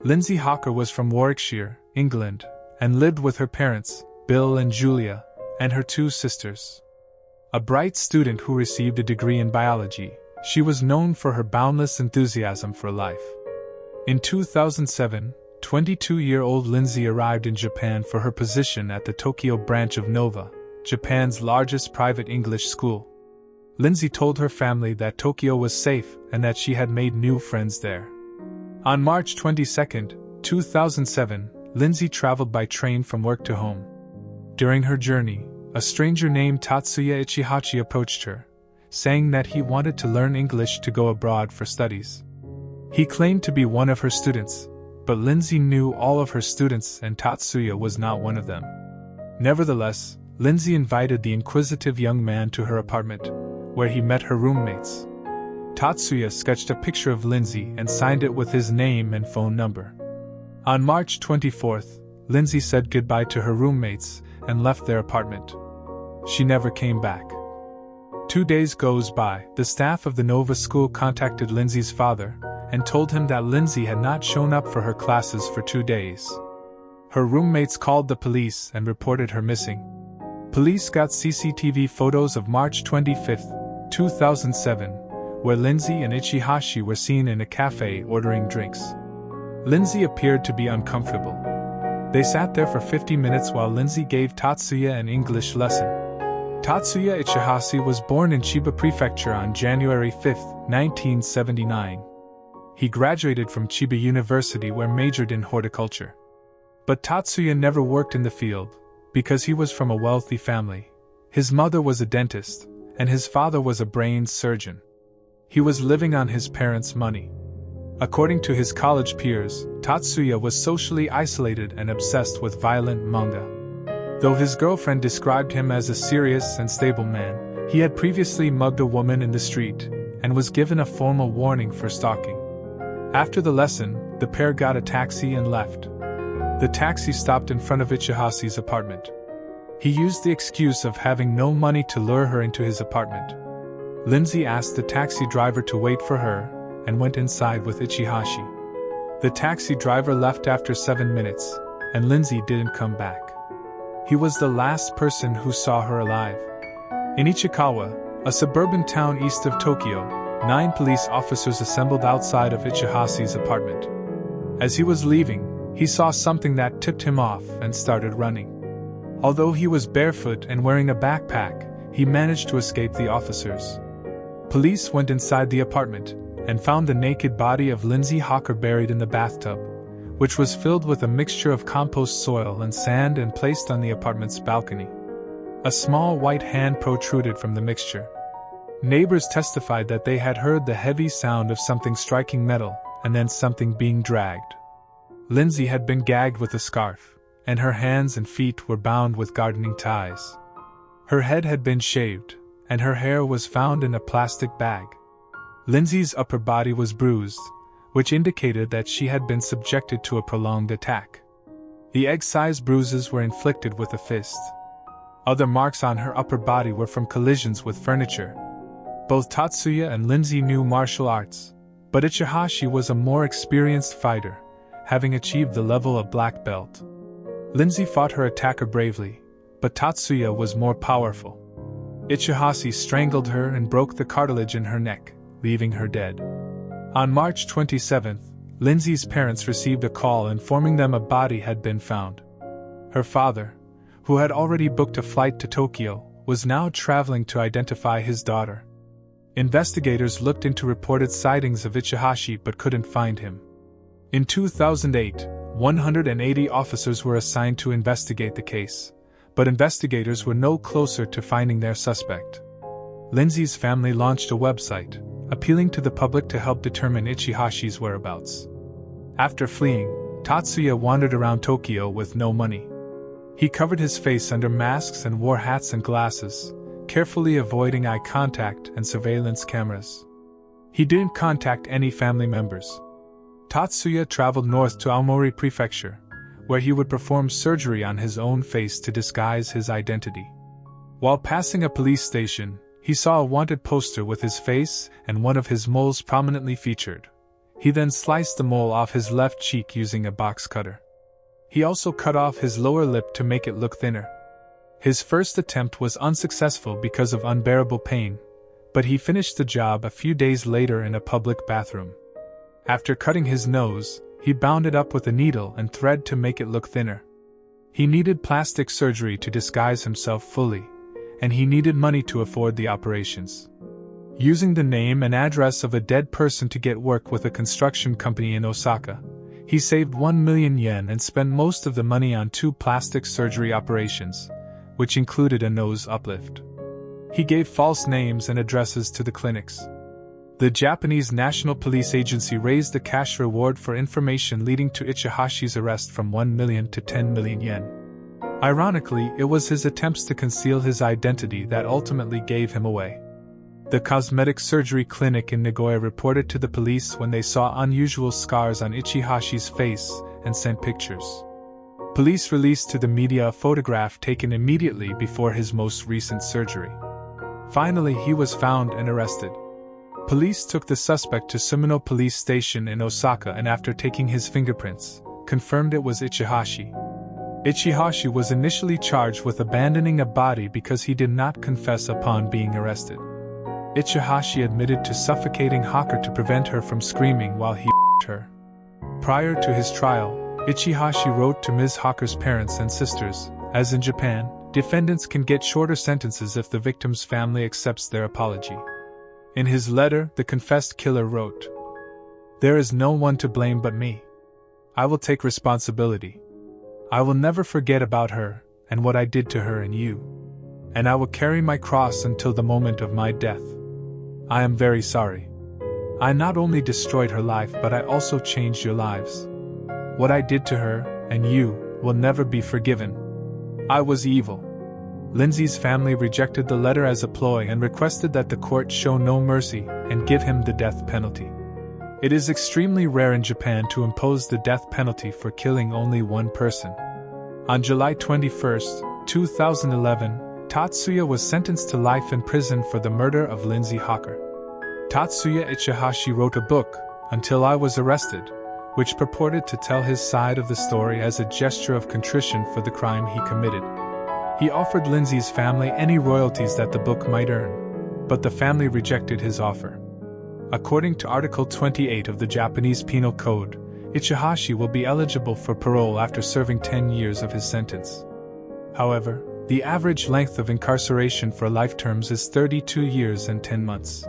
Lindsey Hawker was from Warwickshire, England, and lived with her parents, Bill and Julia, and her two sisters. A bright student who received a degree in biology, she was known for her boundless enthusiasm for life. In 2007, 22-year-old Lindsay arrived in Japan for her position at the Tokyo branch of Nova, Japan's largest private English school. Lindsay told her family that Tokyo was safe and that she had made new friends there. On March 22, 2007, Lindsay traveled by train from work to home. During her journey, a stranger named Tatsuya Ichihachi approached her, saying that he wanted to learn English to go abroad for studies. He claimed to be one of her students, but Lindsay knew all of her students and Tatsuya was not one of them. Nevertheless, Lindsay invited the inquisitive young man to her apartment, where he met her roommates. Tatsuya sketched a picture of Lindsay and signed it with his name and phone number. On March 24, Lindsay said goodbye to her roommates and left their apartment. She never came back. 2 days goes by, the staff of the Nova school contacted Lindsay's father and told him that Lindsay had not shown up for her classes for 2 days. Her roommates called the police and reported her missing. Police got CCTV photos of March 25, 2007, where Lindsay and Ichihashi were seen in a cafe ordering drinks. Lindsay appeared to be uncomfortable. They sat there for 50 minutes while Lindsay gave Tatsuya an English lesson. Tatsuya Ichihashi was born in Chiba Prefecture on January 5, 1979. He graduated from Chiba University where majored in horticulture. But Tatsuya never worked in the field, because he was from a wealthy family. His mother was a dentist, and his father was a brain surgeon. He was living on his parents' money. According to his college peers, Tatsuya was socially isolated and obsessed with violent manga. Though his girlfriend described him as a serious and stable man, he had previously mugged a woman in the street, and was given a formal warning for stalking. After the lesson, the pair got a taxi and left. The taxi stopped in front of Ichihashi's apartment. He used the excuse of having no money to lure her into his apartment. Lindsay asked the taxi driver to wait for her, and went inside with Ichihashi. The taxi driver left after 7 minutes, and Lindsay didn't come back. He was the last person who saw her alive. In Ichikawa, a suburban town east of Tokyo, 9 police officers assembled outside of Ichihashi's apartment. As he was leaving, he saw something that tipped him off and started running. Although he was barefoot and wearing a backpack, he managed to escape the officers. Police went inside the apartment and found the naked body of Lindsey Hawker buried in the bathtub, which was filled with a mixture of compost soil and sand and placed on the apartment's balcony. A small white hand protruded from the mixture. Neighbors testified that they had heard the heavy sound of something striking metal and then something being dragged. Lindsay had been gagged with a scarf, and her hands and feet were bound with gardening ties. Her head had been shaved, and her hair was found in a plastic bag. Lindsay's upper body was bruised, which indicated that she had been subjected to a prolonged attack. The egg-sized bruises were inflicted with a fist. Other marks on her upper body were from collisions with furniture. Both Tatsuya and Lindsay knew martial arts, but Ichihashi was a more experienced fighter, having achieved the level of black belt. Lindsay fought her attacker bravely, but Tatsuya was more powerful. Ichihashi strangled her and broke the cartilage in her neck, leaving her dead. On March 27, Lindsay's parents received a call informing them a body had been found. Her father, who had already booked a flight to Tokyo, was now traveling to identify his daughter. Investigators looked into reported sightings of Ichihashi but couldn't find him. In 2008, 180 officers were assigned to investigate the case, but investigators were no closer to finding their suspect. Lindsay's family launched a website, appealing to the public to help determine Ichihashi's whereabouts. After fleeing, Tatsuya wandered around Tokyo with no money. He covered his face under masks and wore hats and glasses, carefully avoiding eye contact and surveillance cameras. He didn't contact any family members. Tatsuya traveled north to Aomori Prefecture, where he would perform surgery on his own face to disguise his identity. While passing a police station, he saw a wanted poster with his face and one of his moles prominently featured. He then sliced the mole off his left cheek using a box cutter. He also cut off his lower lip to make it look thinner. His first attempt was unsuccessful because of unbearable pain, but he finished the job a few days later in a public bathroom. After cutting his nose, he bound it up with a needle and thread to make it look thinner. He needed plastic surgery to disguise himself fully, and he needed money to afford the operations. Using the name and address of a dead person to get work with a construction company in Osaka, he saved 1 million yen and spent most of the money on 2 plastic surgery operations, which included a nose uplift. He gave false names and addresses to the clinics. The Japanese National Police Agency raised the cash reward for information leading to Ichihashi's arrest from 1 million to 10 million yen. Ironically, it was his attempts to conceal his identity that ultimately gave him away. The cosmetic surgery clinic in Nagoya reported to the police when they saw unusual scars on Ichihashi's face and sent pictures. Police released to the media a photograph taken immediately before his most recent surgery. Finally, he was found and arrested. Police took the suspect to Sumino Police Station in Osaka and after taking his fingerprints, confirmed it was Ichihashi. Ichihashi was initially charged with abandoning a body because he did not confess upon being arrested. Ichihashi admitted to suffocating Hawker to prevent her from screaming while he her. Prior to his trial, Ichihashi wrote to Ms. Hawker's parents and sisters, as in Japan, defendants can get shorter sentences if the victim's family accepts their apology. In his letter, the confessed killer wrote, "There is no one to blame but me. I will take responsibility. I will never forget about her, and what I did to her and you. And I will carry my cross until the moment of my death. I am very sorry. I not only destroyed her life but I also changed your lives. What I did to her, and you, will never be forgiven. I was evil." Lindsay's family rejected the letter as a ploy and requested that the court show no mercy and give him the death penalty. It is extremely rare in Japan to impose the death penalty for killing only one person. On July 21, 2011, Tatsuya was sentenced to life in prison for the murder of Lindsey Hawker. Tatsuya Ichihashi wrote a book, Until I Was Arrested, which purported to tell his side of the story as a gesture of contrition for the crime he committed. He offered Lindsay's family any royalties that the book might earn, but the family rejected his offer. According to Article 28 of the Japanese Penal Code, Ichihashi will be eligible for parole after serving 10 years of his sentence. However, the average length of incarceration for life terms is 32 years and 10 months.